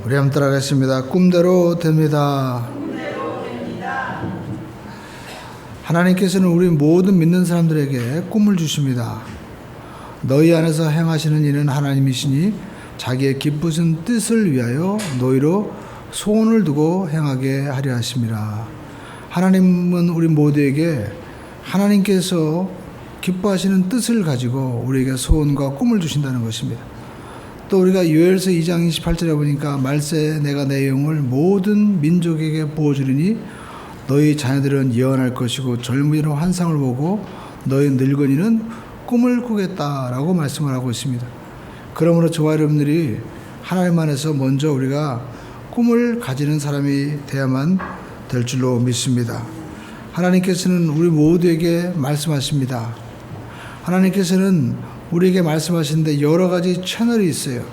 우리 한번 따라가겠습니다. 꿈대로 됩니다. 하나님께서는 우리 모든 믿는 사람들에게 꿈을 주십니다. 너희 안에서 행하시는 이는 하나님이시니 자기의 기쁘신 뜻을 위하여 너희로 소원을 두고 행하게 하려 하심이라. 하나님은 우리 모두에게 하나님께서 기뻐하시는 뜻을 가지고 우리에게 소원과 꿈을 주신다는 것입니다. 또 우리가 요엘서 2장 28절에 보니까 말세 내가 내 영을 모든 민족에게 부어주리니 너희 자녀들은 예언할 것이고 젊은이는 환상을 보고 너희 늙은이는 꿈을 꾸겠다라고 말씀을 하고 있습니다. 그러므로 저와 여러분들이 하나님 안에서 먼저 우리가 꿈을 가지는 사람이 돼야만 될 줄로 믿습니다. 하나님께서는 우리 모두에게 말씀하십니다. 하나님께서는 우리에게 말씀하시는데 여러 가지 채널이 있어요.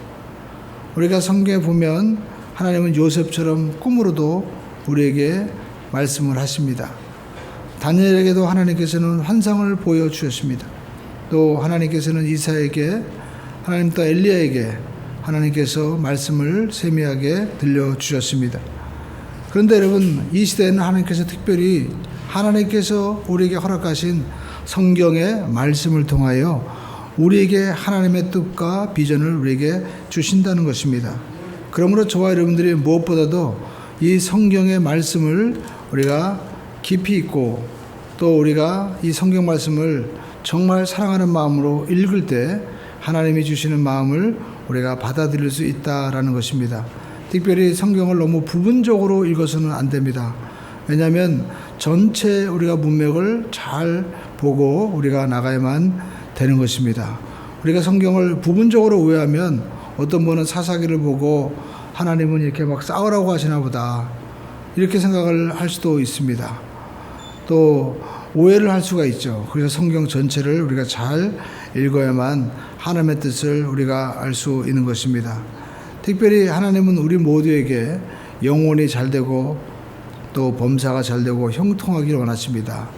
우리가 성경에 보면 하나님은 요셉처럼 꿈으로도 우리에게 말씀을 하십니다. 다니엘에게도 하나님께서는 환상을 보여주셨습니다. 또 하나님께서는 이사야에게, 하나님 또 엘리야에게 하나님께서 말씀을 세미하게 들려주셨습니다. 그런데 여러분, 이 시대에는 하나님께서 특별히 하나님께서 우리에게 허락하신 성경의 말씀을 통하여 우리에게 하나님의 뜻과 비전을 우리에게 주신다는 것입니다. 그러므로 저와 여러분들이 무엇보다도 이 성경의 말씀을 우리가 깊이 있고 또 우리가 이 성경 말씀을 정말 사랑하는 마음으로 읽을 때 하나님이 주시는 마음을 우리가 받아들일 수 있다라는 것입니다. 특별히 성경을 너무 부분적으로 읽어서는 안 됩니다. 왜냐하면 전체 우리가 문맥을 잘 보고 우리가 나가야만 되는 것입니다. 우리가 성경을 부분적으로 오해하면 어떤 분은 사사기를 보고 하나님은 이렇게 막 싸우라고 하시나 보다 이렇게 생각을 할 수도 있습니다. 또 오해를 할 수가 있죠. 그래서 성경 전체를 우리가 잘 읽어야만 하나님의 뜻을 우리가 알 수 있는 것입니다. 특별히 하나님은 우리 모두에게 영혼이 잘되고 또 범사가 잘되고 형통하기를 원하십니다.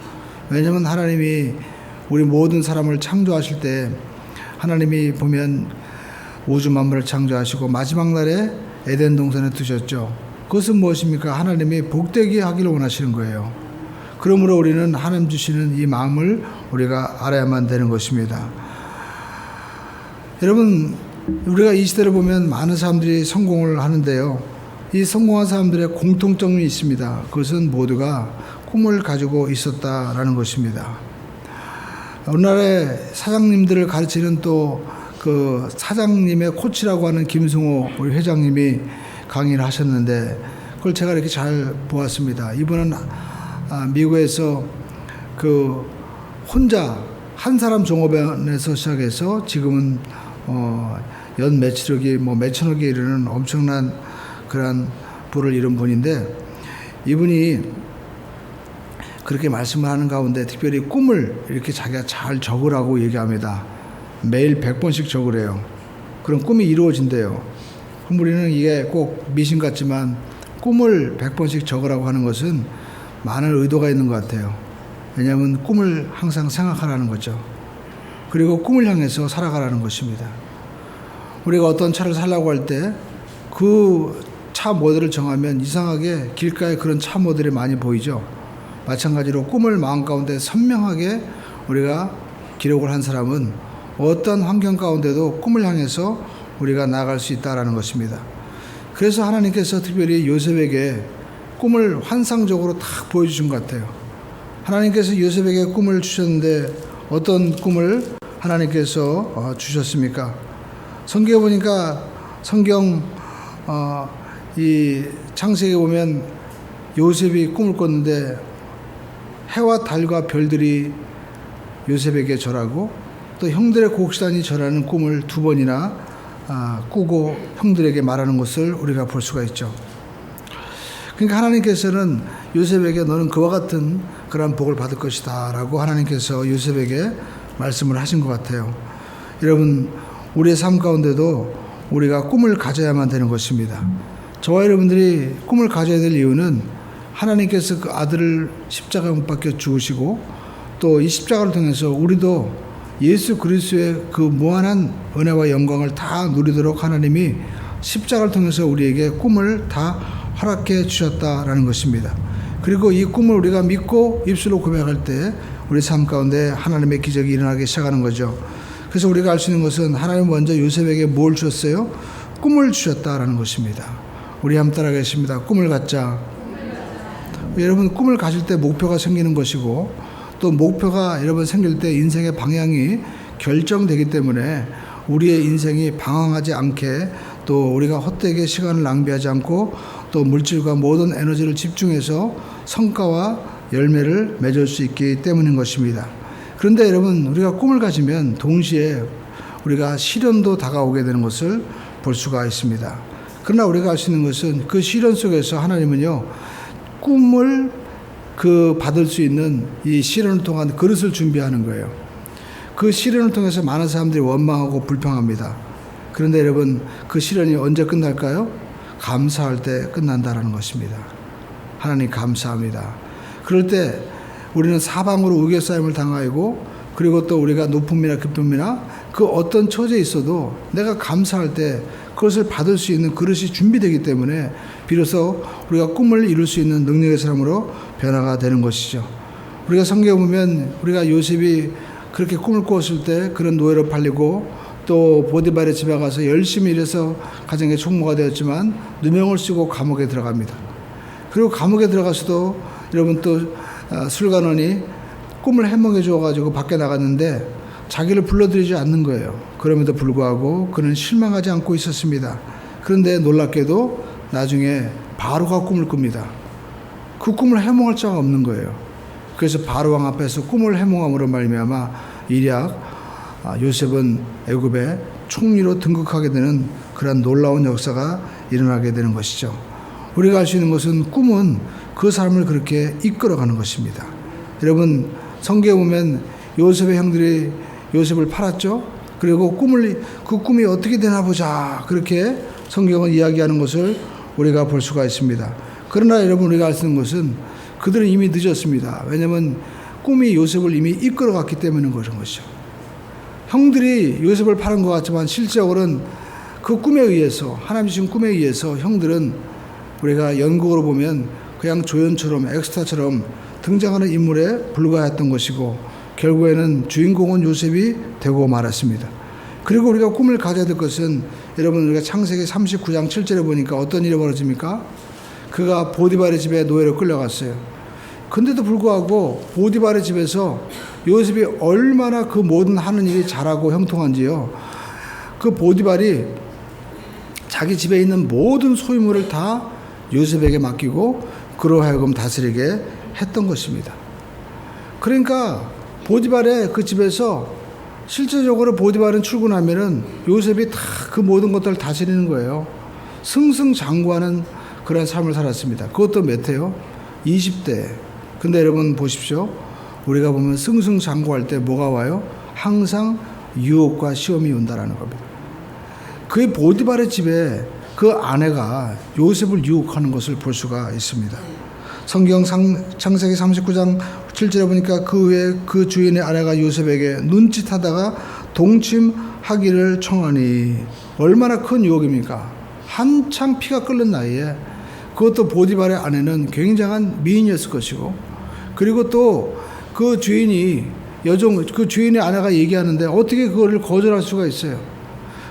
왜냐하면 하나님이 우리 모든 사람을 창조하실 때 하나님이 보면 우주 만물을 창조하시고 마지막 날에 에덴 동산에 두셨죠. 그것은 무엇입니까? 하나님이 복되게 하기를 원하시는 거예요. 그러므로 우리는 하나님 주시는 이 마음을 우리가 알아야만 되는 것입니다. 여러분, 우리가 이 시대를 보면 많은 사람들이 성공을 하는데요. 이 성공한 사람들의 공통점이 있습니다. 그것은 모두가 꿈을 가지고 있었다라는 것입니다. 오늘날의 사장님들을 가르치는 또 그 사장님의 코치라고 하는 김승호 우리 회장님이 강의를 하셨는데 그걸 제가 이렇게 잘 보았습니다. 이분은 미국에서 그 혼자 한 사람 종업원에서 시작해서 지금은 연 매출액이 몇천억에 이르는 엄청난 그런 부를 이룬 분인데 이분이 그렇게 말씀을 하는 가운데 특별히 꿈을 이렇게 자기가 잘 적으라고 얘기합니다. 매일 100번씩 적으래요. 그럼 꿈이 이루어진대요. 그럼 우리는 이게 꼭 미신 같지만 꿈을 100번씩 적으라고 하는 것은 많은 의도가 있는 것 같아요. 왜냐하면 꿈을 항상 생각하라는 거죠. 그리고 꿈을 향해서 살아가라는 것입니다. 우리가 어떤 차를 사려고 할 때 그 차 모델을 정하면 이상하게 길가에 그런 차 모델이 많이 보이죠. 마찬가지로 꿈을 마음 가운데 선명하게 우리가 기록을 한 사람은 어떤 환경 가운데도 꿈을 향해서 우리가 나아갈 수 있다는 것입니다. 그래서 하나님께서 특별히 요셉에게 꿈을 환상적으로 딱 보여주신 것 같아요. 하나님께서 요셉에게 꿈을 주셨는데 어떤 꿈을 하나님께서 주셨습니까? 성경에 보니까 성경 이 창세기에 보면 요셉이 꿈을 꿨는데 해와 달과 별들이 요셉에게 절하고 또 형들의 곡식단이 절하는 꿈을 2번이나 꾸고 형들에게 말하는 것을 우리가 볼 수가 있죠. 그러니까 하나님께서는 요셉에게 너는 그와 같은 그러한 복을 받을 것이다 라고 하나님께서 요셉에게 말씀을 하신 것 같아요. 여러분, 우리의 삶 가운데도 우리가 꿈을 가져야만 되는 것입니다. 저와 여러분들이 꿈을 가져야 될 이유는 하나님께서 그 아들을 십자가 못 박혀 죽으시고 또 이 십자가를 통해서 우리도 예수 그리스도의 그 무한한 은혜와 영광을 다 누리도록 하나님이 십자가를 통해서 우리에게 꿈을 다 허락해 주셨다라는 것입니다. 그리고 이 꿈을 우리가 믿고 입술로 고백할 때 우리 삶 가운데 하나님의 기적이 일어나기 시작하는 거죠. 그래서 우리가 알 수 있는 것은 하나님 먼저 요셉에게 뭘 주셨어요? 꿈을 주셨다라는 것입니다. 우리 한번 따라가겠습니다. 꿈을 갖자. 여러분, 꿈을 가질 때 목표가 생기는 것이고, 또 목표가 여러분 생길 때 인생의 방향이 결정되기 때문에 우리의 인생이 방황하지 않게, 또 우리가 헛되게 시간을 낭비하지 않고 또 물질과 모든 에너지를 집중해서 성과와 열매를 맺을 수 있기 때문인 것입니다. 그런데 여러분, 우리가 꿈을 가지면 동시에 우리가 시련도 다가오게 되는 것을 볼 수가 있습니다. 그러나 우리가 알 수 있는 것은 그 시련 속에서 하나님은요, 꿈을 받을 수 있는 이 시련을 통한 그릇을 준비하는 거예요. 그 시련을 통해서 많은 사람들이 원망하고 불평합니다. 그런데 여러분, 그 시련이 언제 끝날까요? 감사할 때 끝난다라는 것입니다. 하나님 감사합니다. 그럴 때 우리는 사방으로 우겨싸임을 당하고, 그리고 또 우리가 높음이나 기쁨이나 그 어떤 처지에 있어도 내가 감사할 때 그것을 받을 수 있는 그릇이 준비되기 때문에 비로소 우리가 꿈을 이룰 수 있는 능력의 사람으로 변화가 되는 것이죠. 우리가 성경에 보면 우리가 요셉이 그렇게 꿈을 꾸었을 때 그런 노예로 팔리고, 또 보디발의 집에 가서 열심히 일해서 가정의 총무가 되었지만 누명을 쓰고 감옥에 들어갑니다. 그리고 감옥에 들어가서도 여러분 또 술관원이 꿈을 해몽해 주어가지고 밖에 나갔는데 자기를 불러들이지 않는 거예요. 그럼에도 불구하고 그는 실망하지 않고 있었습니다. 그런데 놀랍게도 나중에 바로가 꿈을 꿉니다. 그 꿈을 해몽할 자가 없는 거예요. 그래서 바로왕 앞에서 꿈을 해몽함으로 말미암아 일약 요셉은 애굽의 총리로 등극하게 되는 그런 놀라운 역사가 일어나게 되는 것이죠. 우리가 알 수 있는 것은 꿈은 그 사람을 그렇게 이끌어가는 것입니다. 여러분, 성경에 보면 요셉의 형들이 요셉을 팔았죠. 그리고 그 꿈이 어떻게 되나 보자, 그렇게 성경은 이야기하는 것을 우리가 볼 수가 있습니다. 그러나 여러분, 우리가 알 수 있는 것은 그들은 이미 늦었습니다. 왜냐하면 꿈이 요셉을 이미 이끌어갔기 때문인 것이죠. 형들이 요셉을 파는 것 같지만 실제로는 그 꿈에 의해서, 하나님 주신 꿈에 의해서 형들은 우리가 연극으로 보면 그냥 조연처럼, 엑스트라처럼 등장하는 인물에 불과했던 것이고, 결국에는 주인공은 요셉이 되고 말았습니다. 그리고 우리가 꿈을 가져야 될 것은, 여러분, 우리가 창세기 39장 7절에 보니까 어떤 일이 벌어집니까? 그가 보디발의 집에 노예로 끌려갔어요. 근데도 불구하고 보디발의 집에서 요셉이 얼마나 그 모든 하는 일이 잘하고 형통한지요. 그 보디발이 자기 집에 있는 모든 소유물을 다 요셉에게 맡기고 그로 하여금 다스리게 했던 것입니다. 그러니까 보디발의 그 집에서 실제적으로 보디발은 출근하면은 요셉이 다 그 모든 것들을 다스리는 거예요. 승승장구하는 그런 삶을 살았습니다. 그것도 몇 해요? 20대. 근데 여러분 보십시오. 우리가 보면 승승장구할 때 뭐가 와요? 항상 유혹과 시험이 온다라는 겁니다. 그 보디발의 집에 그 아내가 요셉을 유혹하는 것을 볼 수가 있습니다. 성경 창세기 39장 7절에 보니까 그 후에 그 주인의 아내가 요셉에게 눈짓하다가 동침하기를 청하니, 얼마나 큰 유혹입니까? 한창 피가 끓는 나이에, 그것도 보디발의 아내는 굉장한 미인이었을 것이고, 그리고 또 그 주인이 그 주인의 아내가 얘기하는데 어떻게 그거를 거절할 수가 있어요?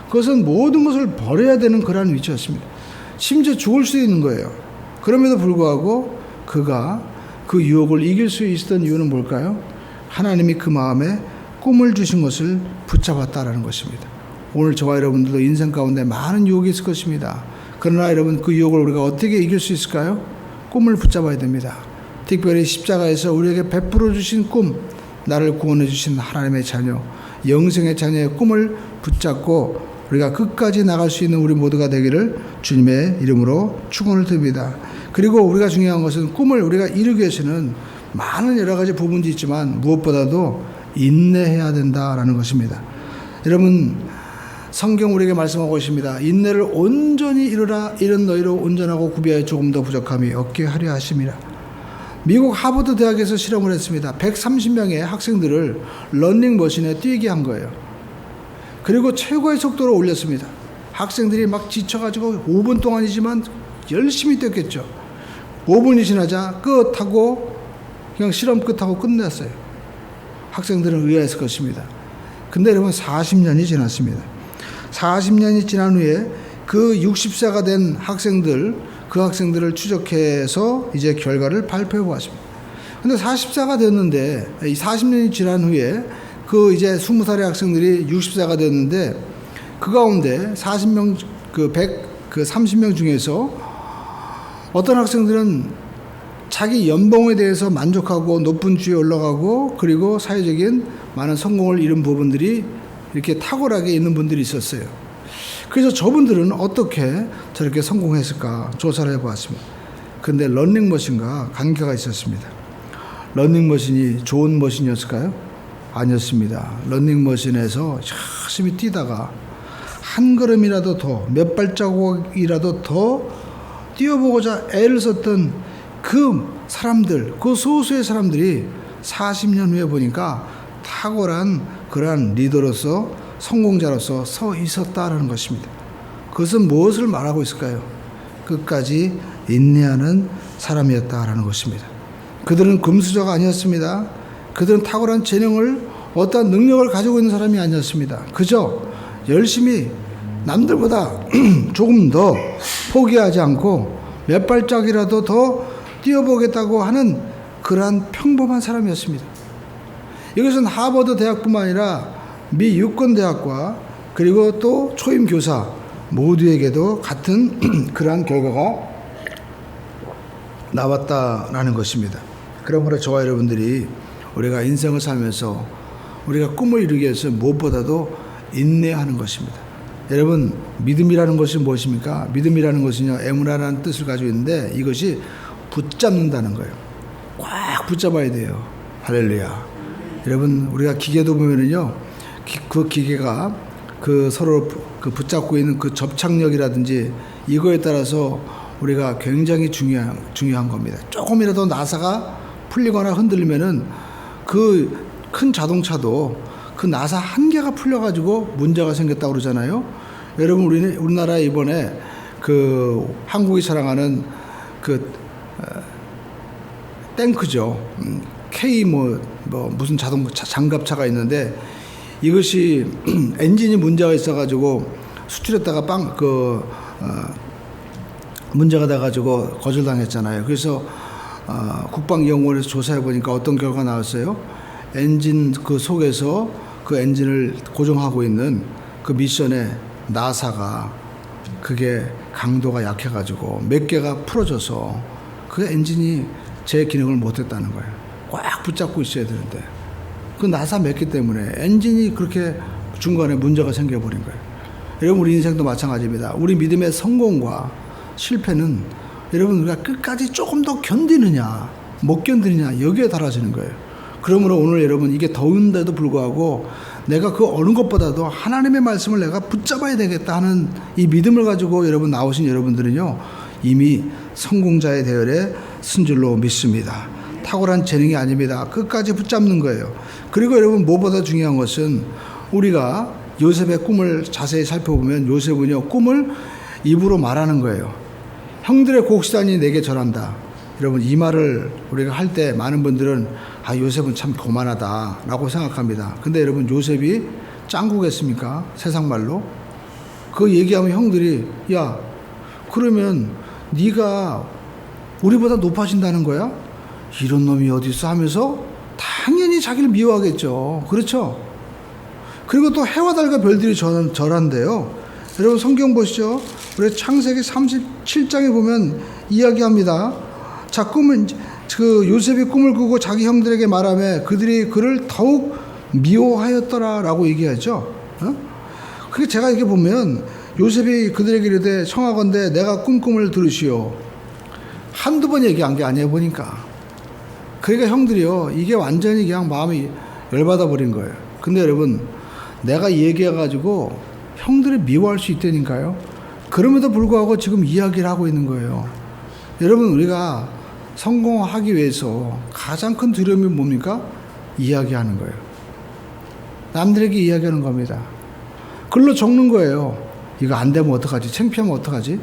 그것은 모든 것을 버려야 되는 그러한 위치였습니다. 심지어 죽을 수 있는 거예요. 그럼에도 불구하고 그가 그 유혹을 이길 수 있었던 이유는 뭘까요? 하나님이 그 마음에 꿈을 주신 것을 붙잡았다라는 것입니다. 오늘 저와 여러분들도 인생 가운데 많은 유혹이 있을 것입니다. 그러나 여러분, 그 유혹을 우리가 어떻게 이길 수 있을까요? 꿈을 붙잡아야 됩니다. 특별히 십자가에서 우리에게 베풀어 주신 꿈, 나를 구원해 주신 하나님의 자녀, 영생의 자녀의 꿈을 붙잡고 우리가 끝까지 나갈 수 있는 우리 모두가 되기를 주님의 이름으로 축원을 드립니다. 그리고 우리가 중요한 것은 꿈을 우리가 이루기 위해서는 많은 여러 가지 부분이 있지만 무엇보다도 인내해야 된다라는 것입니다. 여러분, 성경 우리에게 말씀하고 있습니다. 인내를 온전히 이루라. 이런 너희로 온전하고 구비하여 조금 더 부족함이 없게 하려 하심이라. 미국 하버드 대학에서 실험을 했습니다. 130명의 학생들을 러닝머신에 뛰게 한 거예요. 그리고 최고의 속도로 올렸습니다. 학생들이 막 지쳐가지고 5분 동안이지만 열심히 뛰었겠죠. 5분이 지나자 끝하고 그냥 실험 끝하고 끝냈어요. 학생들은 의아했을 것입니다. 근데 여러분 40년이 지났습니다. 40년이 지난 후에 그 60세가 된 학생들, 그 학생들을 추적해서 이제 결과를 발표해 보았습니다. 근데 40세가 됐는데, 이 40년이 지난 후에 그 이제 20살의 학생들이 60세가 됐는데, 그 가운데 40명, 30명 중에서 어떤 학생들은 자기 연봉에 대해서 만족하고 높은 주에 올라가고, 그리고 사회적인 많은 성공을 이룬 부분들이 이렇게 탁월하게 있는 분들이 있었어요. 그래서 저분들은 어떻게 저렇게 성공했을까 조사를 해보았습니다. 근데 러닝머신과 관계가 있었습니다. 러닝머신이 좋은 머신이었을까요? 아니었습니다. 러닝머신에서 열심히 뛰다가 한 걸음이라도 더, 몇 발자국이라도 더 뛰어보고자 애를 썼던 그 사람들, 그 소수의 사람들이 40년 후에 보니까 탁월한 그러한 리더로서, 성공자로서 서 있었다라는 것입니다. 그것은 무엇을 말하고 있을까요? 끝까지 인내하는 사람이었다라는 것입니다. 그들은 금수저가 아니었습니다. 그들은 탁월한 재능을, 어떠한 능력을 가지고 있는 사람이 아니었습니다. 그저 열심히 남들보다 조금 더 포기하지 않고 몇 발짝이라도 더 뛰어보겠다고 하는 그러한 평범한 사람이었습니다. 이것은 하버드 대학뿐만 아니라 미 유권 대학과 그리고 또 초임 교사 모두에게도 같은 그러한 결과가 나왔다라는 것입니다. 그러므로 저와 여러분들이 우리가 인생을 살면서 우리가 꿈을 이루기 위해서 무엇보다도 인내하는 것입니다. 여러분, 믿음이라는 것이 무엇입니까? 믿음이라는 것은요, 에무나라는 뜻을 가지고 있는데 이것이 붙잡는다는 거예요. 꽉 붙잡아야 돼요. 할렐루야. 여러분, 우리가 기계도 보면은요, 그 기계가 그 서로 그 붙잡고 있는 그 접착력이라든지 이거에 따라서 우리가 굉장히 중요한 겁니다. 조금이라도 나사가 풀리거나 흔들리면은 그 큰 자동차도 그 나사 한 개가 풀려가지고 문제가 생겼다고 그러잖아요. 여러분, 우리나라 이번에 그 한국이 자랑하는 그 탱크죠. K 무슨 장갑차가 있는데 이것이 엔진이 문제가 있어가지고 수출했다가 문제가 돼가지고 거절당했잖아요. 그래서 국방연구원에서 조사해 보니까 어떤 결과가 나왔어요? 엔진 그 속에서 그 엔진을 고정하고 있는 그 미션에 나사가 그게 강도가 약해가지고 몇 개가 풀어져서 그 엔진이 제 기능을 못했다는 거예요. 꽉 붙잡고 있어야 되는데 그 나사 몇 개 때문에 엔진이 그렇게 중간에 문제가 생겨버린 거예요. 여러분, 우리 인생도 마찬가지입니다. 우리 믿음의 성공과 실패는 여러분 우리가 끝까지 조금 더 견디느냐 못 견디느냐 여기에 달라지는 거예요. 그러므로 오늘 여러분, 이게 더운데도 불구하고 내가 그 어느 것보다도 하나님의 말씀을 내가 붙잡아야 되겠다 하는 이 믿음을 가지고 여러분 나오신 여러분들은요, 이미 성공자의 대열에 쓴 줄로 믿습니다. 탁월한 재능이 아닙니다. 끝까지 붙잡는 거예요. 그리고 여러분, 무엇보다 중요한 것은 우리가 요셉의 꿈을 자세히 살펴보면 요셉은요, 꿈을 입으로 말하는 거예요. 형들의 곡식단이 내게 절한다. 여러분, 이 말을 우리가 할 때 많은 분들은 요셉은 참 교만하다 라고 생각합니다. 근데 여러분, 요셉이 짱구겠습니까? 세상 말로. 그 얘기하면 형들이, 야, 그러면 네가 우리보다 높아진다는 거야? 이런 놈이 어디 있어? 하면서 당연히 자기를 미워하겠죠. 그렇죠? 그리고 또 해와 달과 별들이 절한대요. 여러분, 성경 보시죠. 우리 창세기 37장에 보면 이야기합니다. 자, 그 요셉이 꿈을 꾸고 자기 형들에게 말하며 그들이 그를 더욱 미워하였더라 라고 얘기하죠. 그게 제가 이렇게 보면 요셉이 그들에게 이르되 청하건대 내가 꿈을 들으시오. 한두 번 얘기한 게 아니에요, 보니까. 그러니까 형들이요, 이게 완전히 그냥 마음이 열받아 버린 거예요. 근데 여러분, 내가 얘기해가지고 형들을 미워할 수 있다니까요. 그럼에도 불구하고 지금 이야기를 하고 있는 거예요. 여러분, 우리가 성공하기 위해서 가장 큰 두려움이 뭡니까? 이야기하는 거예요. 남들에게 이야기하는 겁니다. 글로 적는 거예요. 이거 안 되면 어떡하지? 창피하면 어떡하지?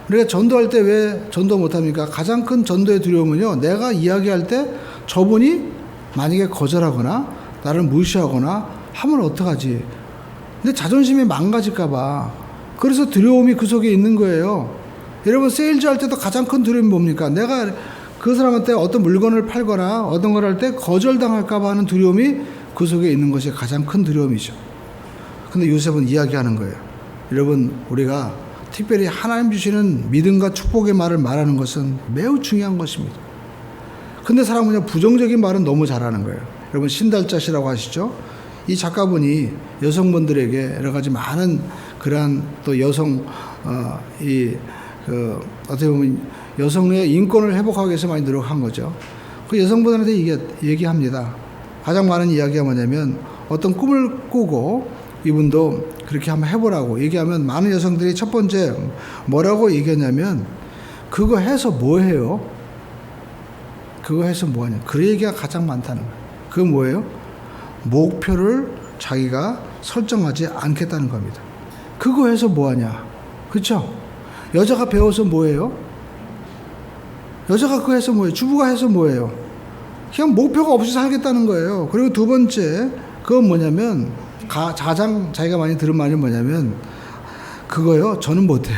우리가 전도할 때 왜 전도 못합니까? 가장 큰 전도의 두려움은요, 내가 이야기할 때 저분이 만약에 거절하거나 나를 무시하거나 하면 어떡하지? 근데 자존심이 망가질까봐. 그래서 두려움이 그 속에 있는 거예요. 여러분, 세일즈 할 때도 가장 큰 두려움이 뭡니까? 내가 그 사람한테 어떤 물건을 팔거나 어떤 걸 할 때 거절당할까봐 하는 두려움이 그 속에 있는 것이 가장 큰 두려움이죠. 근데 요셉은 이야기하는 거예요. 여러분, 우리가 특별히 하나님 주시는 믿음과 축복의 말을 말하는 것은 매우 중요한 것입니다. 근데 사람은 그냥 부정적인 말은 너무 잘하는 거예요. 여러분, 신달자시라고 하시죠? 이 작가분이 여성분들에게 여러 가지 많은 그러한 또 여성, 어떻게 보면 여성의 인권을 회복하기 위해서 많이 노력한 거죠. 그 여성분들한테 얘기합니다. 가장 많은 이야기가 뭐냐면 어떤 꿈을 꾸고 이분도 그렇게 한번 해보라고 얘기하면 많은 여성들이 첫 번째 뭐라고 얘기하냐면 그거 해서 뭐 해요? 그거 해서 뭐 하냐? 그 얘기가 가장 많다는 거예요. 그거 뭐예요? 목표를 자기가 설정하지 않겠다는 겁니다. 그거 해서 뭐 하냐? 그렇죠? 여자가 배워서 뭐예요? 여자가 그거 해서 뭐예요? 주부가 해서 뭐예요? 그냥 목표가 없이 살겠다는 거예요. 그리고 두 번째, 그건 뭐냐면 가장 자기가 많이 들은 말이 뭐냐면 그거요, 저는 못해요.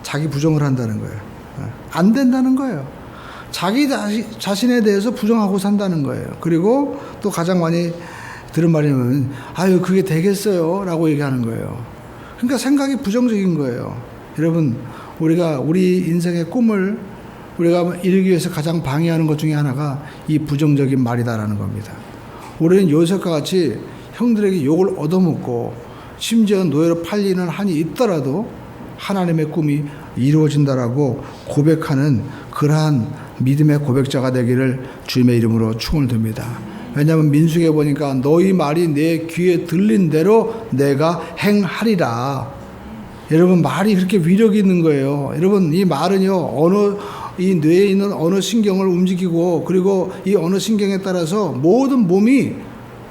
자기 부정을 한다는 거예요. 안 된다는 거예요. 자기 자신에 대해서 부정하고 산다는 거예요. 그리고 또 가장 많이 들은 말이 뭐냐면 아유, 그게 되겠어요? 라고 얘기하는 거예요. 그러니까 생각이 부정적인 거예요. 여러분, 우리가 우리 인생의 꿈을 우리가 이루기 위해서 가장 방해하는 것 중에 하나가 이 부정적인 말이다라는 겁니다. 우리는 요셉과 같이 형들에게 욕을 얻어먹고 심지어 노예로 팔리는 한이 있더라도 하나님의 꿈이 이루어진다라고 고백하는 그러한 믿음의 고백자가 되기를 주님의 이름으로 축원을 드립니다. 왜냐하면 민수기에 보니까 너희 말이 내 귀에 들린 대로 내가 행하리라. 여러분, 말이 그렇게 위력이 있는 거예요. 여러분, 이 말은요, 이 뇌에 있는 언어 신경을 움직이고 그리고 이 언어 신경에 따라서 모든 몸이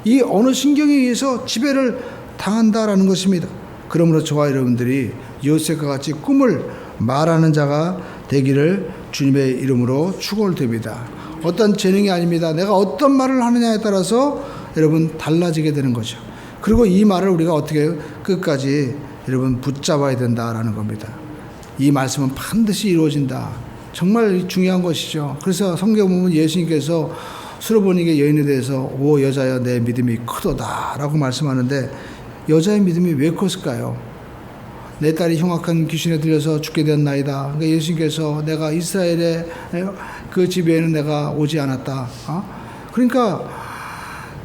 이 언어 신경에 의해서 지배를 당한다라는 것입니다. 그러므로 저와 여러분들이 요셉과 같이 꿈을 말하는 자가 되기를 주님의 이름으로 축원을 드립니다. 어떤 재능이 아닙니다. 내가 어떤 말을 하느냐에 따라서 여러분 달라지게 되는 거죠. 그리고 이 말을 우리가 어떻게 끝까지 여러분 붙잡아야 된다라는 겁니다. 이 말씀은 반드시 이루어진다. 정말 중요한 것이죠. 그래서 성경 보면 예수님께서 수로보니게 여인에 대해서 오 여자여 내 믿음이 크도다 라고 말씀하는데 여자의 믿음이 왜 컸을까요? 내 딸이 흉악한 귀신에 들려서 죽게 되었나이다. 그러니까 예수님께서 내가 이스라엘의 그 집에는 내가 오지 않았다. 그러니까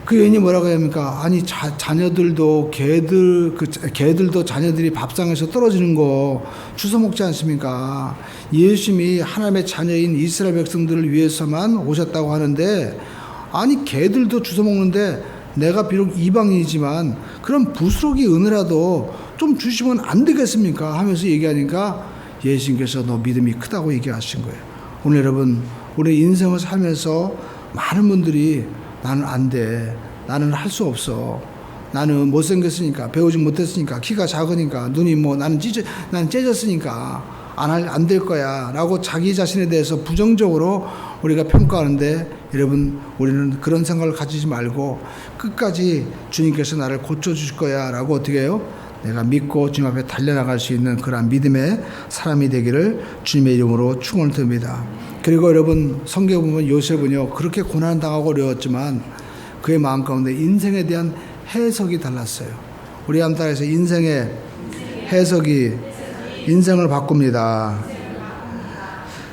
그 여인이 뭐라고 합니까? 아니 자녀들도 개들도 자녀들이 밥상에서 떨어지는 거 주워 먹지 않습니까? 예수님이 하나님의 자녀인 이스라엘 백성들을 위해서만 오셨다고 하는데 아니 개들도 주워 먹는데 내가 비록 이방인이지만 그런 부스러기 은혜라도 좀 주시면 안 되겠습니까? 하면서 얘기하니까 예수님께서 너 믿음이 크다고 얘기하신 거예요. 오늘 여러분, 우리 인생을 살면서 많은 분들이 나는 안 돼. 나는 할 수 없어. 나는 못생겼으니까, 배우지 못했으니까, 키가 작으니까, 눈이 나는 째졌으니까 안 될 거야. 라고 자기 자신에 대해서 부정적으로 우리가 평가하는데 여러분, 우리는 그런 생각을 가지지 말고 끝까지 주님께서 나를 고쳐주실 거야. 라고 어떻게 해요? 내가 믿고 주님 앞에 달려나갈 수 있는 그러한 믿음의 사람이 되기를 주님의 이름으로 축원을 드립니다. 그리고 여러분, 성경에 보면 요셉은요, 그렇게 고난당하고 어려웠지만 그의 마음 가운데 인생에 대한 해석이 달랐어요. 우리 한 달에서 인생의 해석이 인생을 바꿉니다.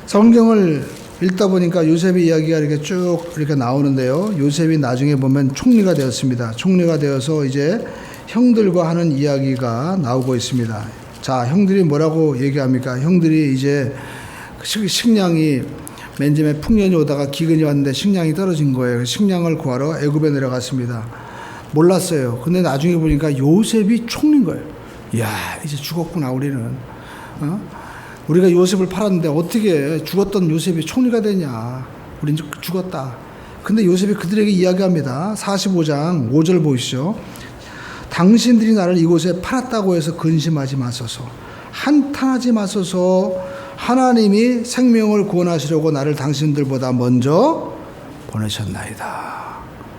성경을 읽다 보니까 요셉의 이야기가 이렇게 쭉 이렇게 나오는데요. 요셉이 나중에 보면 총리가 되었습니다. 총리가 되어서 이제 형들과 하는 이야기가 나오고 있습니다. 자, 형들이 뭐라고 얘기합니까? 형들이 이제 식량이 맨 처음에 풍년이 오다가 기근이 왔는데 식량이 떨어진 거예요. 식량을 구하러 애굽에 내려갔습니다. 몰랐어요. 근데 나중에 보니까 요셉이 총리인 거예요. 이야, 이제 죽었구나 우리는. 우리가 요셉을 팔았는데 어떻게 죽었던 요셉이 총리가 되냐. 우린 죽었다. 근데 요셉이 그들에게 이야기합니다. 45장 5절 보시죠. 당신들이 나를 이곳에 팔았다고 해서 근심하지 마소서. 한탄하지 마소서. 하나님이 생명을 구원하시려고 나를 당신들보다 먼저 보내셨나이다.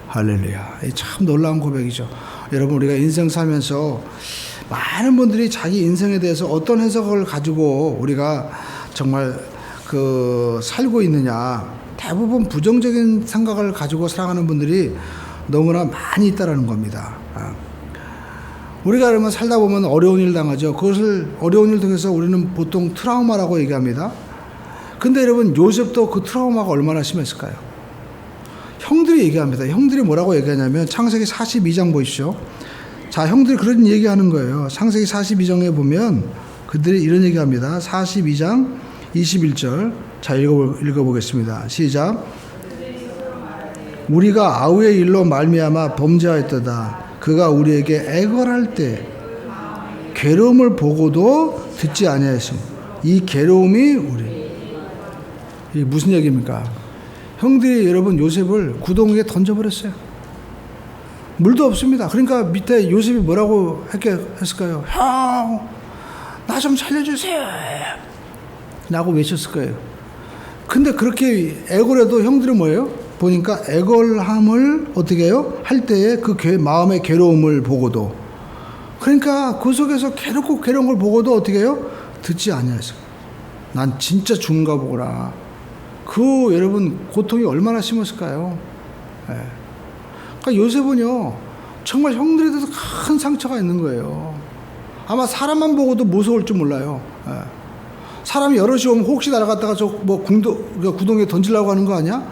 할렐루야. 참 놀라운 고백이죠. 여러분, 우리가 인생 살면서 많은 분들이 자기 인생에 대해서 어떤 해석을 가지고 우리가 정말 살고 있느냐, 대부분 부정적인 생각을 가지고 살아가는 분들이 너무나 많이 있다라는 겁니다. 우리가 그러면 살다 보면 어려운 일 당하죠. 그것을 어려운 일 통해서 우리는 보통 트라우마라고 얘기합니다. 근데 여러분, 요셉도 그 트라우마가 얼마나 심했을까요? 형들이 얘기합니다. 형들이 뭐라고 얘기하냐면 창세기 42장 보십시오. 자, 형들이 그런 얘기하는 거예요. 창세기 42장에 보면 그들이 이런 얘기합니다. 42장 21절. 자, 읽어보겠습니다. 시작. 우리가 아우의 일로 말미암아 범죄하였도다. 그가 우리에게 애걸할 때 괴로움을 보고도 듣지 아니하였으니 이 괴로움이 이게 무슨 얘기입니까? 형들이 여러분 요셉을 구덩이에 던져버렸어요. 물도 없습니다. 그러니까 밑에 요셉이 뭐라고 했을까요? 형, 나 좀 살려주세요 라고 외쳤을 거예요. 근데 그렇게 애걸해도 형들은 뭐예요? 보니까 애걸함을 어떻게 해요? 할 때에 그 마음의 괴로움을 보고도, 그러니까 그 속에서 괴롭고 괴로운 걸 보고도 어떻게 해요? 듣지 아니하였어요. 난 진짜 죽은가 보구나. 여러분 고통이 얼마나 심했을까요? 네. 그러니까 요셉은요 정말 형들에 대해서 큰 상처가 있는 거예요. 아마 사람만 보고도 무서울 줄 몰라요. 네. 사람이 여럿이 오면 혹시 날아갔다가 구덩이에 던지려고 하는 거 아니야?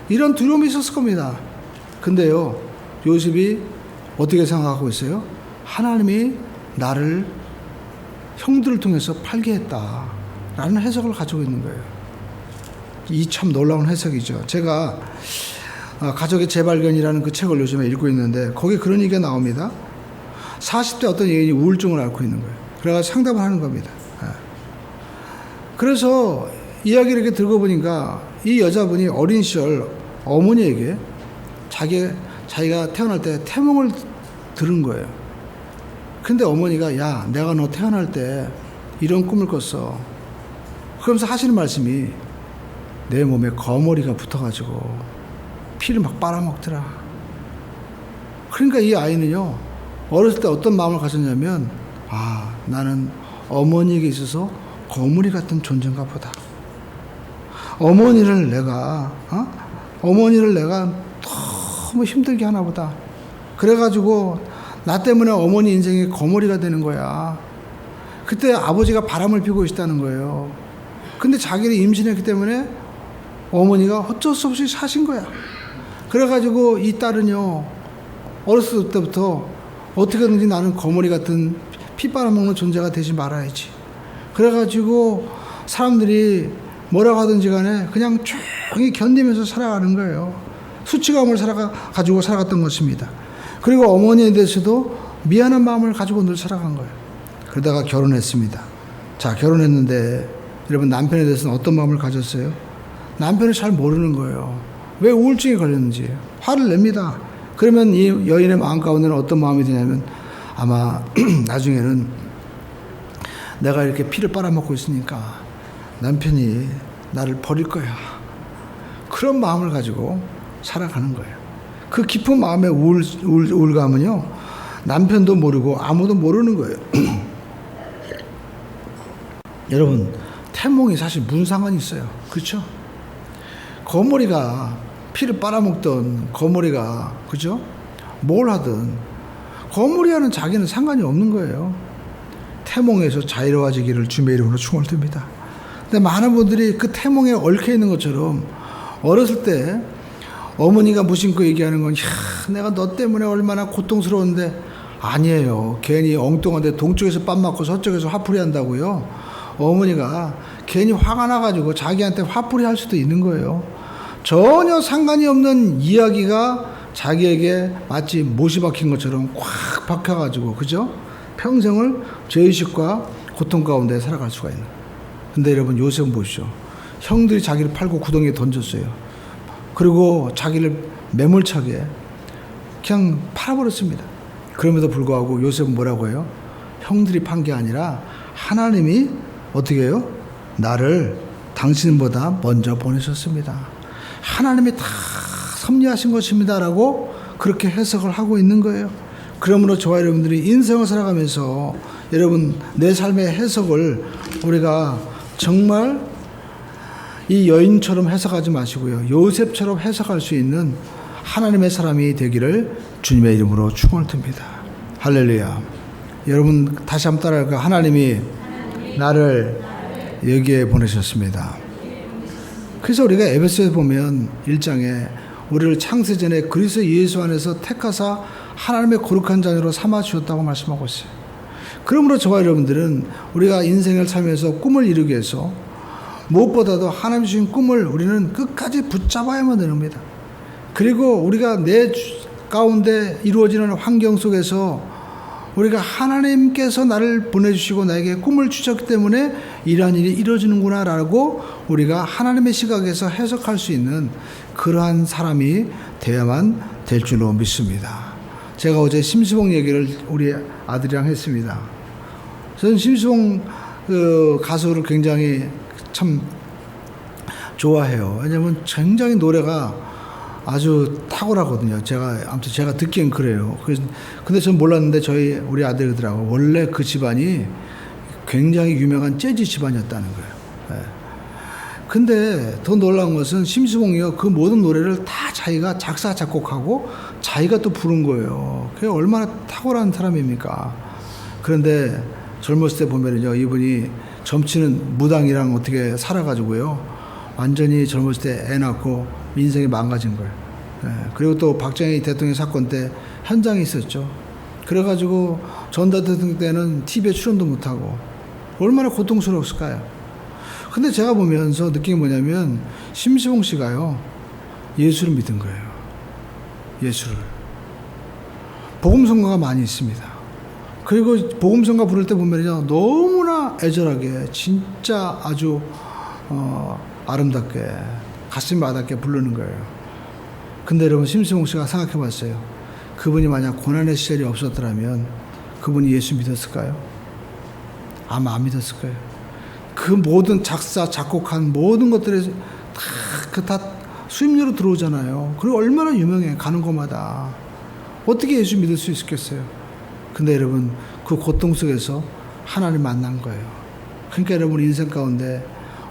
이런 두려움이 있었을 겁니다. 근데요, 요셉이 어떻게 생각하고 있어요? 하나님이 나를 형들을 통해서 팔게 했다라는 해석을 가지고 있는 거예요. 이 참 놀라운 해석이죠. 제가 가족의 재발견이라는 그 책을 요즘에 읽고 있는데 거기에 그런 얘기가 나옵니다. 40대 어떤 여인이 우울증을 앓고 있는 거예요. 그래서 상담을 하는 겁니다. 그래서 이야기를 이렇게 들고 보니까 이 여자분이 어린 시절 어머니에게 자기가 태어날 때 태몽을 들은 거예요. 근데 어머니가 야, 내가 너 태어날 때 이런 꿈을 꿨어. 그러면서 하시는 말씀이 내 몸에 거머리가 붙어가지고 피를 막 빨아먹더라. 그러니까 이 아이는요 어렸을 때 어떤 마음을 가졌냐면 나는 어머니에게 있어서 거머리 같은 존재인가 보다. 어머니를 내가 너무 힘들게 하나 보다. 그래가지고 나 때문에 어머니 인생이 거머리가 되는 거야. 그때 아버지가 바람을 피고 있다는 거예요. 근데 자기를 임신했기 때문에 어머니가 어쩔 수 없이 사신 거야. 그래가지고 이 딸은요 어렸을 때부터 어떻게든지 나는 거머리 같은 피 빨아먹는 존재가 되지 말아야지. 그래가지고 사람들이 뭐라고 하든지 간에 그냥 조용히 견디면서 살아가는 거예요. 수치감을 가지고 살아갔던 것입니다. 그리고 어머니에 대해서도 미안한 마음을 가지고 늘 살아간 거예요. 그러다가 결혼했습니다. 자, 결혼했는데 여러분 남편에 대해서는 어떤 마음을 가졌어요? 남편이 잘 모르는 거예요. 왜 우울증이 걸렸는지. 화를 냅니다. 그러면 이 여인의 마음 가운데는 어떤 마음이 드냐면 아마 나중에는 내가 이렇게 피를 빨아먹고 있으니까 남편이 나를 버릴 거야. 그런 마음을 가지고 살아가는 거예요. 그 깊은 마음의 우울감은요 남편도 모르고 아무도 모르는 거예요. 여러분 태몽이 사실 무슨 상관이 있어요? 그렇죠? 거머리가 피를 빨아먹던 거머리가 그죠? 뭘 하든 거머리와는 자기는 상관이 없는 거예요. 태몽에서 자유로워지기를 주님의 이름으로 축원을 드립니다. 근데 많은 분들이 그 태몽에 얽혀 있는 것처럼 어렸을 때 어머니가 무심코 얘기하는 건 내가 너 때문에 얼마나 고통스러운데 아니에요. 괜히 엉뚱한 데 동쪽에서 빰 맞고 서쪽에서 화풀이 한다고요. 어머니가 괜히 화가 나가지고 자기한테 화풀이 할 수도 있는 거예요. 전혀 상관이 없는 이야기가 자기에게 마치 못이 박힌 것처럼 꽉 박혀가지고 그죠? 평생을 죄의식과 고통 가운데 살아갈 수가 있는. 근데 여러분 요셉은 보시죠. 형들이 자기를 팔고 구덩이에 던졌어요. 그리고 자기를 매몰차게 그냥 팔아버렸습니다. 그럼에도 불구하고 요셉은 뭐라고 해요? 형들이 판 게 아니라 하나님이 어떻게 해요? 나를 당신보다 먼저 보내셨습니다. 하나님이 다 섭리하신 것입니다라고 그렇게 해석을 하고 있는 거예요. 그러므로 저와 여러분들이 인생을 살아가면서 여러분 내 삶의 해석을 우리가 정말 이 여인처럼 해석하지 마시고요. 요셉처럼 해석할 수 있는 하나님의 사람이 되기를 주님의 이름으로 축원을 듭니다. 할렐루야. 여러분 다시 한번 따라할까요? 하나님이 나를 여기에 보내셨습니다. 그래서 우리가 에베소에 보면 1장에 우리를 창세전에 그리스도 예수 안에서 택하사 하나님의 거룩한 자녀로 삼아 주셨다고 말씀하고 있어요. 그러므로 저와 여러분들은 우리가 인생을 살면서 꿈을 이루기 위해서 무엇보다도 하나님 주신 꿈을 우리는 끝까지 붙잡아야만 됩니다. 그리고 우리가 내 가운데 이루어지는 환경 속에서 우리가 하나님께서 나를 보내주시고 나에게 꿈을 주셨기 때문에 이러한 일이 이루어지는구나 라고 우리가 하나님의 시각에서 해석할 수 있는 그러한 사람이 되어야만 될 줄로 믿습니다. 제가 어제 심수봉 얘기를 우리 아들이랑 했습니다. 저는 심수봉 가수를 굉장히 참 좋아해요. 왜냐하면 굉장히 노래가 아주 탁월하거든요. 아무튼 제가 듣기엔 그래요. 근데 전 몰랐는데 우리 아들이더라고. 원래 그 집안이 굉장히 유명한 재즈 집안이었다는 거예요. 네. 근데 더 놀라운 것은 심수봉이요. 그 모든 노래를 다 자기가 작사, 작곡하고 자기가 또 부른 거예요. 그게 얼마나 탁월한 사람입니까? 그런데 젊었을 때 보면요. 이분이 점치는 무당이랑 어떻게 살아가지고요. 완전히 젊었을 때 애 낳고 인생이 망가진 거예요. 예, 그리고 또 박정희 대통령 사건 때 현장에 있었죠. 그래가지고 전두환 때는 TV에 출연도 못하고 얼마나 고통스러웠을까요? 근데 제가 보면서 느낀 게 뭐냐면 심수봉 씨가요. 예수를 믿은 거예요. 예수를. 복음성가가 많이 있습니다. 그리고 복음성가 부를 때 보면요. 너무나 애절하게 진짜 아주 아름답게 가슴이 와닿게 부르는 거예요. 근데 여러분 심수봉 씨가 생각해 봤어요. 그분이 만약 고난의 시절이 없었더라면 그분이 예수 믿었을까요? 아마 안 믿었을 거예요. 그 모든 작사 작곡한 모든 것들이 다 수입료로 들어오잖아요. 그리고 얼마나 유명해. 가는 곳마다 어떻게 예수 믿을 수 있겠어요? 근데 여러분 그 고통 속에서 하나님 만난 거예요. 그러니까 여러분 인생 가운데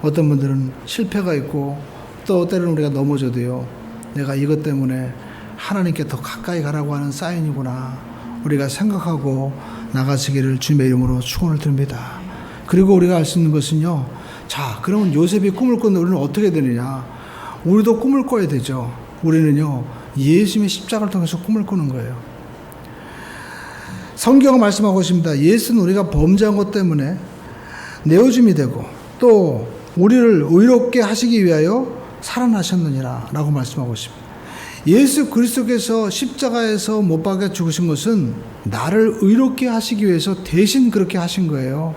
어떤 분들은 실패가 있고 또 때로는 우리가 넘어져도요. 내가 이것 때문에 하나님께 더 가까이 가라고 하는 사인이구나. 우리가 생각하고 나가시기를 주님의 이름으로 축원을 드립니다. 그리고 우리가 알 수 있는 것은요. 자, 그러면 요셉이 꿈을 꿨는데 우리는 어떻게 되느냐. 우리도 꿈을 꿔야 되죠. 우리는요. 예수님의 십자가를 통해서 꿈을 꾸는 거예요. 성경은 말씀하고 있습니다. 예수는 우리가 범죄한 것 때문에 내어줌이 되고 또 우리를 의롭게 하시기 위하여 살아나셨느니라 라고 말씀하고 있습니다. 예수 그리스도께서 십자가에서 못 박아 죽으신 것은 나를 의롭게 하시기 위해서 대신 그렇게 하신 거예요.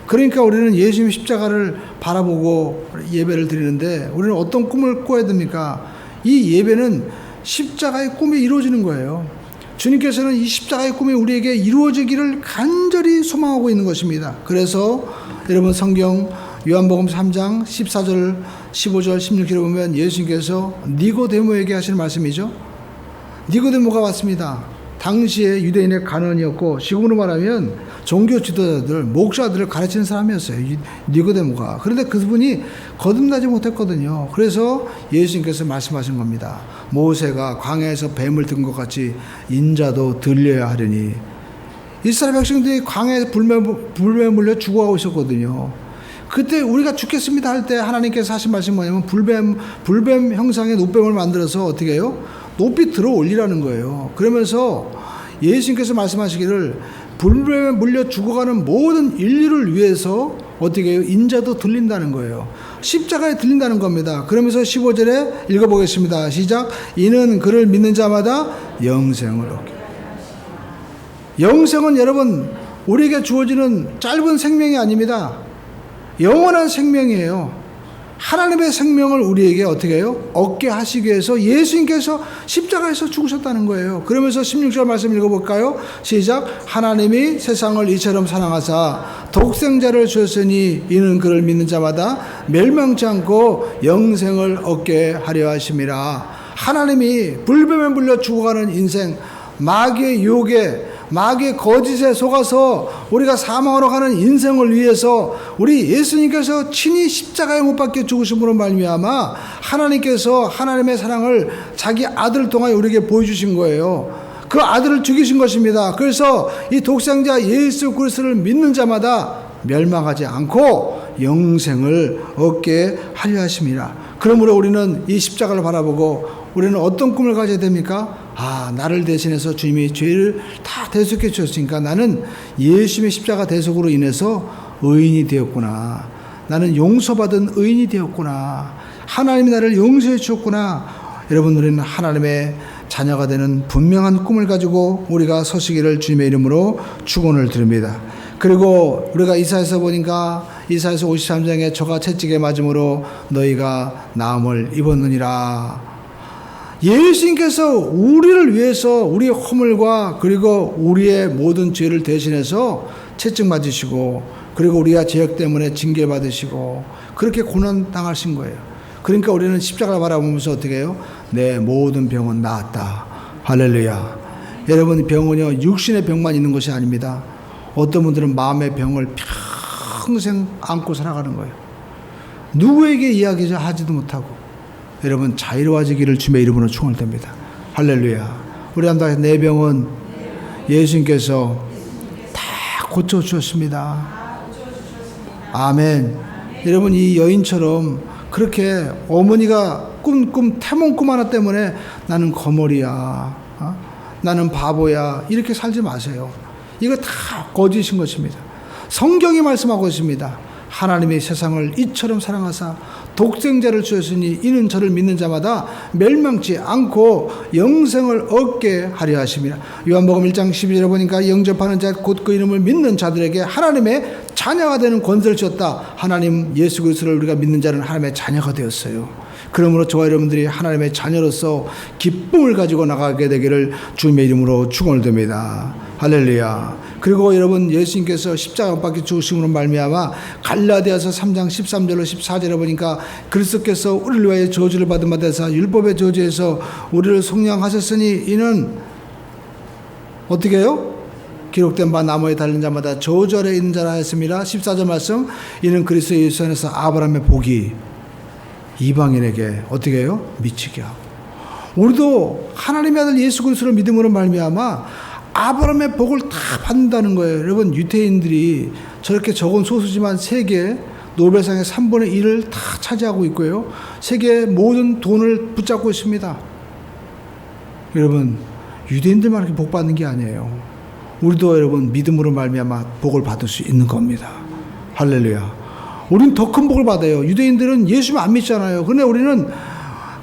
그러니까 우리는 예수님의 십자가를 바라보고 예배를 드리는데 우리는 어떤 꿈을 꿔야 됩니까? 이 예배는 십자가의 꿈이 이루어지는 거예요. 주님께서는 이 십자가의 꿈이 우리에게 이루어지기를 간절히 소망하고 있는 것입니다. 그래서 여러분 성경 요한복음 3장 14절 15절 16절에 보면 예수님께서 니고데모에게 하시는 말씀이죠. 니고데모가 왔습니다. 당시에 유대인의 간원이었고 지금으로 말하면 종교 지도자들 목사들을 가르치는 사람이었어요. 니고데모가. 그런데 그분이 거듭나지 못했거든요. 그래서 예수님께서 말씀하신 겁니다. 모세가 광야에서 뱀을 든 것 같이 인자도 들려야 하려니. 이스라엘 백성들이 광야에 불뱀 물려 죽어가고 있었거든요. 그때 우리가 죽겠습니다 할 때 하나님께서 하신 말씀이 뭐냐면 불뱀 형상의 노뱀을 만들어서 어떻게 해요? 높이 들어 올리라는 거예요. 그러면서 예수님께서 말씀하시기를 불뱀에 물려 죽어가는 모든 인류를 위해서 어떻게 해요? 인자도 들린다는 거예요. 십자가에 들린다는 겁니다. 그러면서 15절에 읽어보겠습니다. 시작. 이는 그를 믿는 자마다 영생을 얻게. 영생은 여러분 우리에게 주어지는 짧은 생명이 아닙니다. 영원한 생명이에요. 하나님의 생명을 우리에게 어떻게 해요? 얻게 하시기 위해서 예수님께서 십자가에서 죽으셨다는 거예요. 그러면서 16절 말씀 읽어볼까요? 시작. 하나님이 세상을 이처럼 사랑하사 독생자를 주셨으니 이는 그를 믿는 자마다 멸망치 않고 영생을 얻게 하려 하심이라. 하나님이 불뱀에 물려 죽어가는 인생, 마귀의 유혹에, 마귀의 거짓에 속아서 우리가 사망하러 가는 인생을 위해서 우리 예수님께서 친히 십자가에 못 박혀 죽으심으로 말미암아 하나님께서 하나님의 사랑을 자기 아들을 통하여 우리에게 보여주신 거예요. 그 아들을 죽이신 것입니다. 그래서 이 독생자 예수 그리스도를 믿는 자마다 멸망하지 않고 영생을 얻게 하려 하심이라. 그러므로 우리는 이 십자가를 바라보고 우리는 어떤 꿈을 가져야 됩니까? 나를 대신해서 주님이 죄를 다 대속해 주셨으니까 나는 예수님의 십자가 대속으로 인해서 의인이 되었구나. 나는 용서받은 의인이 되었구나. 하나님이 나를 용서해 주셨구나. 여러분, 우리는 하나님의 자녀가 되는 분명한 꿈을 가지고 우리가 서시기를 주님의 이름으로 축원을 드립니다. 그리고 우리가 이사야서 보니까 이사야서 53장에 저가 채찍에 맞음으로 너희가 나음을 입었느니라. 예수님께서 우리를 위해서 우리의 허물과 그리고 우리의 모든 죄를 대신해서 채찍 맞으시고 그리고 우리가 죄악 때문에 징계 받으시고 그렇게 고난 당하신 거예요. 그러니까 우리는 십자가를 바라보면서 어떻게 해요? 내 모든 병은 나았다. 할렐루야. 여러분, 병은요 육신의 병만 있는 것이 아닙니다. 어떤 분들은 마음의 병을 평생 안고 살아가는 거예요. 누구에게 이야기하지도 못하고. 여러분, 자유로워지기를 주님의 이름으로 축원드립니다. 할렐루야. 우리 한다. 내 병은 예수님께서 다 고쳐주셨습니다. 아멘. 여러분, 이 여인처럼 그렇게 어머니가 꿈 태몽 꿈 하나 때문에 나는 거머리야, 나는 바보야, 이렇게 살지 마세요. 이거 다 거짓인 것입니다. 성경이 말씀하고 있습니다. 하나님이 세상을 이처럼 사랑하사 독생자를 주셨으니 이는 저를 믿는 자마다 멸망치 않고 영생을 얻게 하려 하심이라. 요한복음 1장 12절에 보니까 영접하는 자 곧 그 이름을 믿는 자들에게 하나님의 자녀가 되는 권세를 주었다. 하나님 예수 그리스도를 우리가 믿는 자는 하나님의 자녀가 되었어요. 그러므로 저와 여러분들이 하나님의 자녀로서 기쁨을 가지고 나가게 되기를 주님의 이름으로 축원을 드립니다. 할렐루야. 그리고 여러분, 예수님께서 십자가 밖에 죽으심으로 말미암아 갈라디아서 3장 13절로 14절에 보니까 그리스도께서 우리를 위하여 저주를 받은 바 되사 율법의 저주에서 우리를 속량하셨으니 이는 어떻게 해요? 기록된 바 나무에 달린 자마다 저주 아래 있는 자라 했습니다. 14절 말씀, 이는 그리스도 예수 안에서 아브라함의 복이 이방인에게 어떻게 해요? 미치게 하고. 우리도 하나님의 아들 예수 그리스도를 믿음으로 말미암아 아브라함의 복을 다 받는다는 거예요. 여러분, 유태인들이 저렇게 적은 소수지만 세계 노벨상의 3분의 1을 다 차지하고 있고요. 세계의 모든 돈을 붙잡고 있습니다. 여러분, 유대인들만 이렇게 복 받는 게 아니에요. 우리도 여러분 믿음으로 말미암아 복을 받을 수 있는 겁니다. 할렐루야. 우리는 더 큰 복을 받아요. 유대인들은 예수님 안 믿잖아요. 그런데 우리는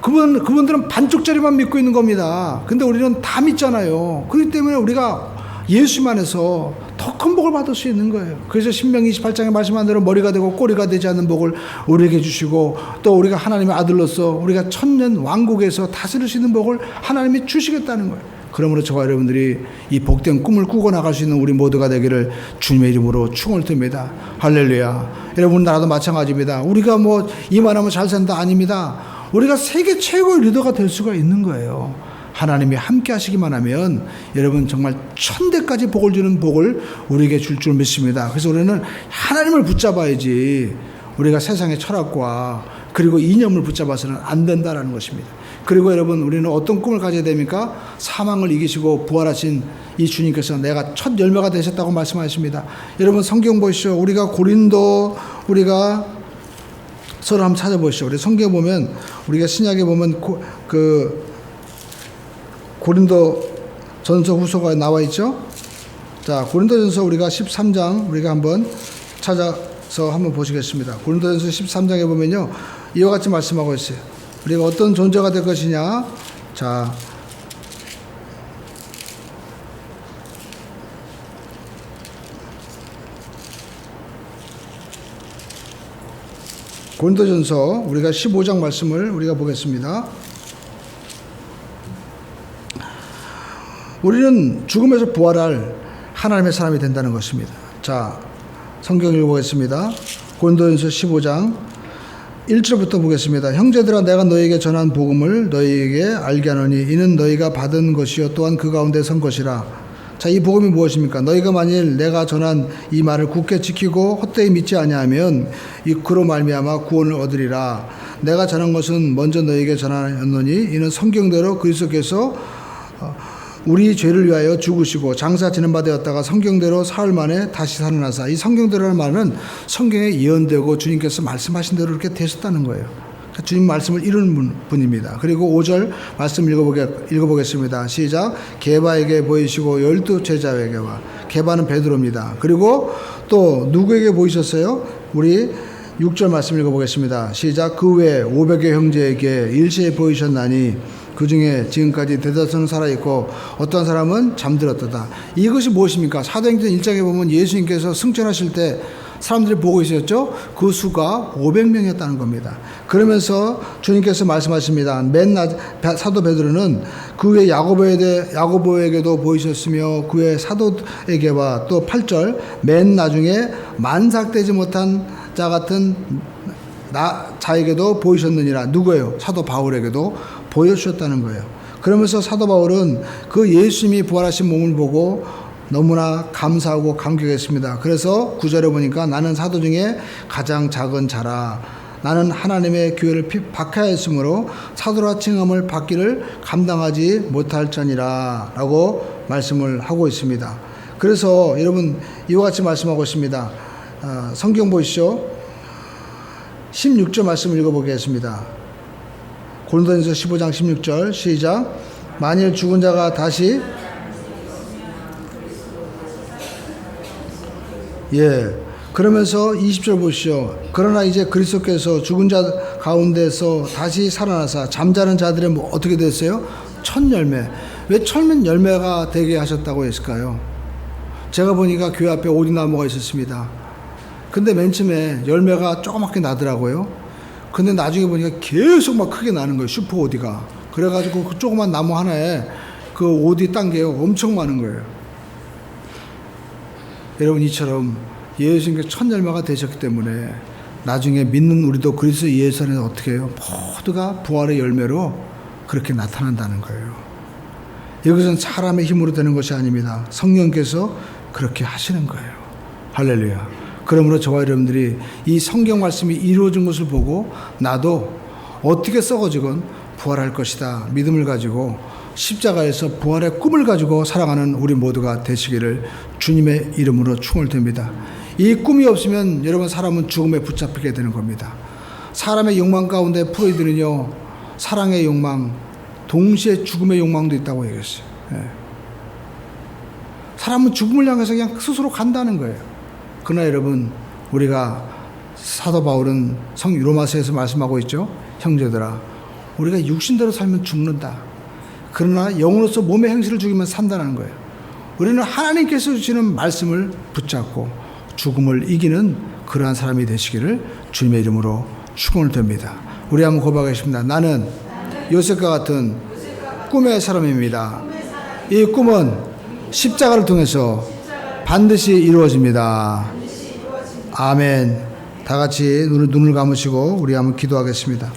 그분들은 반쪽짜리만 믿고 있는 겁니다. 근데 우리는 다 믿잖아요. 그렇기 때문에 우리가 예수님 안에서 더 큰 복을 받을 수 있는 거예요. 그래서 신명기 28장에 말씀한 대로 머리가 되고 꼬리가 되지 않는 복을 우리에게 주시고 또 우리가 하나님의 아들로서 우리가 천년 왕국에서 다스릴 수 있는 복을 하나님이 주시겠다는 거예요. 그러므로 저와 여러분들이 이 복된 꿈을 꾸고 나갈 수 있는 우리 모두가 되기를 주님의 이름으로 축원을 드립니다. 할렐루야. 여러분, 나라도 마찬가지입니다. 우리가 뭐 이만하면 잘 산다 아닙니다. 우리가 세계 최고의 리더가 될 수가 있는 거예요. 하나님이 함께 하시기만 하면 여러분 정말 천대까지 복을 주는 복을 우리에게 줄 줄 믿습니다. 그래서 우리는 하나님을 붙잡아야지 우리가 세상의 철학과 그리고 이념을 붙잡아서는 안 된다라는 것입니다. 그리고 여러분, 우리는 어떤 꿈을 가져야 됩니까? 사망을 이기시고 부활하신 이 주님께서 내가 첫 열매가 되셨다고 말씀하십니다. 여러분, 성경 보시죠. 우리가 서로 한번 찾아보시죠. 우리 성경 보면, 우리가 신약에 보면 고린도 전서 후서가 나와 있죠. 자, 고린도 전서 우리가 13장 우리가 한번 찾아서 한번 보시겠습니다. 고린도 전서 13장에 보면요, 이와 같이 말씀하고 있어요. 우리가 어떤 존재가 될 것이냐. 자, 고린도전서 우리가 15장 말씀을 우리가 보겠습니다. 우리는 죽음에서 부활할 하나님의 사람이 된다는 것입니다. 자, 성경 읽어보겠습니다. 고린도전서 15장 1절부터 보겠습니다. 형제들아, 내가 너희에게 전한 복음을 너희에게 알게 하노니 이는 너희가 받은 것이요 또한 그 가운데 선 것이라. 자, 이 복음이 무엇입니까? 너희가 만일 내가 전한 이 말을 굳게 지키고 헛되이 믿지 아니하면 이 그로 말미암아 구원을 얻으리라. 내가 전한 것은 먼저 너희에게 전하였노니 이는 성경대로 그리스도께서 우리 죄를 위하여 죽으시고 장사 지는 바 되었다가 성경대로 사흘 만에 다시 살아나사. 이 성경대로라는 말은 성경에 예언되고 주님께서 말씀하신 대로 이렇게 되셨다는 거예요. 그러니까 주님 말씀을 이루는 분입니다. 그리고 5절 말씀 읽어보겠습니다. 시작. 게바에게 보이시고 12 제자에게와. 게바는 베드로입니다. 그리고 또 누구에게 보이셨어요? 우리 6절 말씀 읽어보겠습니다. 시작. 그 외 500여 형제에게 일시에 보이셨나니 그 중에 지금까지 대다수는 살아있고 어떤 사람은 잠들었도다. 이것이 무엇입니까? 사도행전 1장에 보면 예수님께서 승천하실 때 사람들이 보고 있었죠. 그 수가 500명이었다는 겁니다. 그러면서 주님께서 말씀하십니다. 사도 베드로는 그 외 야고보에게도 보이셨으며 그 외 사도에게와 또 8절 맨 나중에 만삭되지 못한 자 같은 자에게도 보이셨느니라. 누구예요? 사도 바울에게도 보여주셨다는 거예요. 그러면서 사도 바울은 그 예수님이 부활하신 몸을 보고 너무나 감사하고 감격했습니다. 그래서 9절에 보니까 나는 사도 중에 가장 작은 자라. 나는 하나님의 교회를 박해하였으므로 사도라 칭함을 받기를 감당하지 못할 자니라 라고 말씀을 하고 있습니다. 그래서 여러분 이와 같이 말씀하고 있습니다. 성경 보시죠. 16절 말씀 읽어보겠습니다. 고린도전서 15장 16절 시작. 만일 죽은 자가 다시 그러면서 20절 보시죠. 그러나 이제 그리스도께서 죽은 자 가운데서 다시 살아나사 잠자는 자들의 어떻게 됐어요? 첫 열매. 왜 첫 열매가 되게 하셨다고 했을까요? 제가 보니까 교회 앞에 오디나무가 있었습니다. 근데 맨 처음에 열매가 조그맣게 나더라고요. 근데 나중에 보니까 계속 막 크게 나는 거예요. 슈퍼 오디가. 그래가지고 그 조그만 나무 하나에 그 오디 딴 게 엄청 많은 거예요. 여러분, 이처럼 예수님께서 첫 열매가 되셨기 때문에 나중에 믿는 우리도 그리스도 예수 안에서 어떻게 해요? 모두가 부활의 열매로 그렇게 나타난다는 거예요. 이것은 사람의 힘으로 되는 것이 아닙니다. 성령께서 그렇게 하시는 거예요. 할렐루야. 그러므로 저와 여러분들이 이 성경 말씀이 이루어진 것을 보고 나도 어떻게 썩어지건 부활할 것이다 믿음을 가지고 십자가에서 부활의 꿈을 가지고 살아가는 우리 모두가 되시기를 주님의 이름으로 축원드립니다. 이 꿈이 없으면 여러분 사람은 죽음에 붙잡히게 되는 겁니다. 사람의 욕망 가운데 프로이드는요, 사랑의 욕망 동시에 죽음의 욕망도 있다고 얘기했어요. 사람은 죽음을 향해서 그냥 스스로 간다는 거예요. 그러나 여러분, 우리가 사도 바울은 로마서에서 말씀하고 있죠. 형제들아, 우리가 육신대로 살면 죽는다. 그러나 영으로서 몸의 행실을 죽이면 산다는 거예요. 우리는 하나님께서 주시는 말씀을 붙잡고 죽음을 이기는 그러한 사람이 되시기를 주님의 이름으로 축원을 드립니다. 우리 한번 고백하겠습니다. 나는 요셉과 같은 꿈의 사람입니다. 이 꿈은 십자가를 통해서 반드시 이루어집니다. 아멘. 다 같이 눈을 감으시고 우리 한번 기도하겠습니다.